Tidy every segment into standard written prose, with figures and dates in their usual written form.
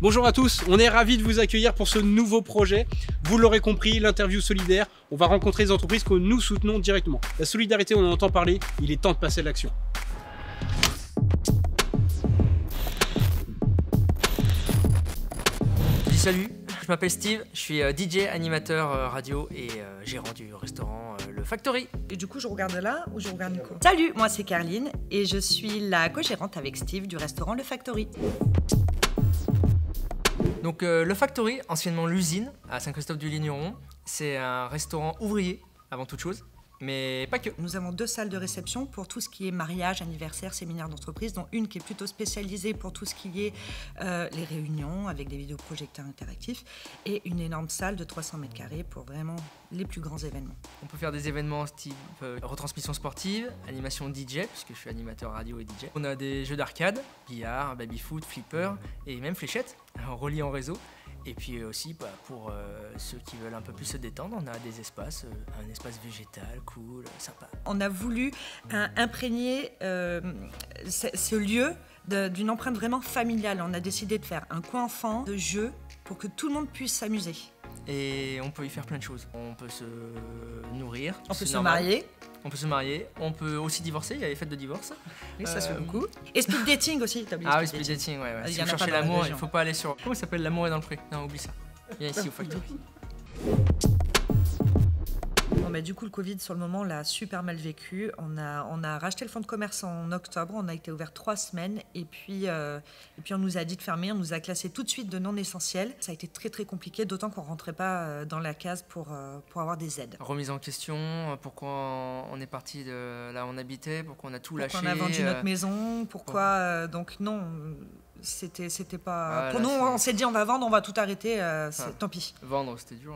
Bonjour à tous, on est ravis de vous accueillir pour ce nouveau projet. Vous l'aurez compris, l'interview solidaire, on va rencontrer des entreprises que nous soutenons directement. La solidarité, on en entend parler, il est temps de passer à l'action. Salut, je m'appelle Steve, je suis DJ, animateur radio et gérant du restaurant Le Factory. Et du coup, je regarde là ou je regarde Nico? Salut, moi c'est Carline et je suis la co-gérante avec Steve du restaurant Le Factory. Donc Le Factory, anciennement l'usine à Saint-Christophe-du-Ligneron, c'est un restaurant ouvrier avant toute chose. Mais pas que. Nous avons 2 salles de réception pour tout ce qui est mariage, anniversaire, séminaire d'entreprise, dont une qui est plutôt spécialisée pour tout ce qui est les réunions avec des vidéoprojecteurs interactifs et une énorme salle de 300 mètres carrés pour vraiment les plus grands événements. On peut faire des événements type retransmission sportive, animation DJ, puisque je suis animateur radio et DJ. On a des jeux d'arcade, billard, baby-foot, flipper et même fléchettes, reliés en réseau. Et puis aussi, pour ceux qui veulent un peu plus se détendre, on a des espaces, un espace végétal, cool, sympa. On a voulu imprégner ce lieu d'une empreinte vraiment familiale. On a décidé de faire un coin enfant, de jeux, pour que tout le monde puisse s'amuser. Et on peut y faire plein de choses. On peut se nourrir. On peut se marier. On peut se marier, on peut aussi divorcer, il y a les fêtes de divorce. Oui, ça se fait beaucoup. Et speed dating aussi, t'as oublié. Ah oui, speed dating, ouais. Si vous cherchez l'amour, il ne faut pas aller sur... Comment ça s'appelle? L'amour est dans le pré. Non, oublie ça. Viens ici au Factory. Bon, bah, du coup, le Covid, sur le moment, on l'a super mal vécu. On a racheté le fonds de commerce en octobre. On a été ouvert 3 semaines. Et puis, on nous a dit de fermer. On nous a classé tout de suite de non essentiel. Ça a été très, très compliqué, d'autant qu'on ne rentrait pas dans la case pour avoir des aides. Remise en question, pourquoi on est parti de là où on habitait, pourquoi on a tout lâché. On a vendu notre maison, pourquoi... donc non, c'était pas... Pour nous, on s'est dit on va vendre, on va tout arrêter, tant pis. Vendre, c'était dur.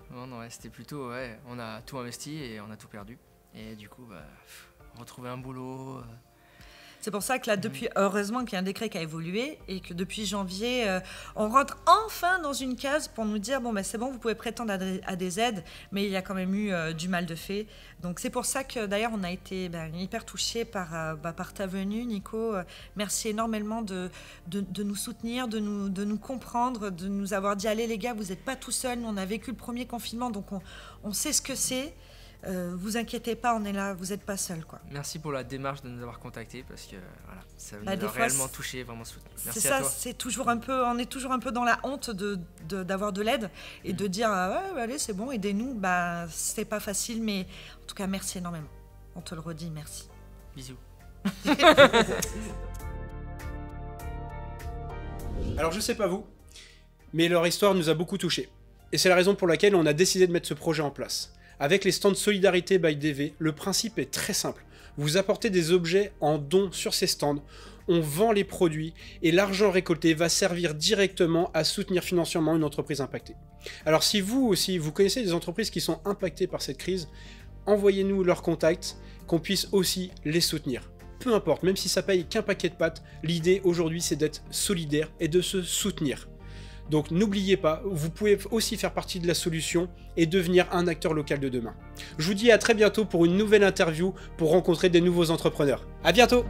Non, ouais, c'était plutôt, on a tout investi et on a tout perdu. Et du coup, retrouver un boulot. C'est pour ça que là, heureusement qu'il y a un décret qui a évolué et que depuis janvier, on rentre enfin dans une case pour nous dire, bon, c'est bon, vous pouvez prétendre à des aides, mais il y a quand même eu du mal de fait. Donc c'est pour ça que d'ailleurs, on a été hyper touchés par ta venue, Nico. Merci énormément de nous soutenir, de nous comprendre, de nous avoir dit, allez les gars, vous n'êtes pas tout seuls, on a vécu le premier confinement, donc on sait ce que c'est. Vous inquiétez pas, on est là, vous n'êtes pas seul, quoi. Merci pour la démarche de nous avoir contactés parce que voilà, ça nous a réellement touché, vraiment soutenu. Merci c'est à ça, toi. c'est toujours on est toujours un peu dans la honte d'avoir de l'aide et de dire allez c'est bon, aidez-nous. C'est pas facile, mais en tout cas merci énormément. On te le redit, merci. Bisous. Alors je sais pas vous, mais leur histoire nous a beaucoup touchés. Et c'est la raison pour laquelle on a décidé de mettre ce projet en place. Avec les stands Solidarité by DV, le principe est très simple. Vous apportez des objets en don sur ces stands, on vend les produits et l'argent récolté va servir directement à soutenir financièrement une entreprise impactée. Alors si vous aussi, vous connaissez des entreprises qui sont impactées par cette crise, envoyez-nous leurs contacts, qu'on puisse aussi les soutenir. Peu importe, même si ça paye qu'un paquet de pâtes, l'idée aujourd'hui c'est d'être solidaire et de se soutenir. Donc n'oubliez pas, vous pouvez aussi faire partie de la solution et devenir un acteur local de demain. Je vous dis à très bientôt pour une nouvelle interview pour rencontrer des nouveaux entrepreneurs. À bientôt!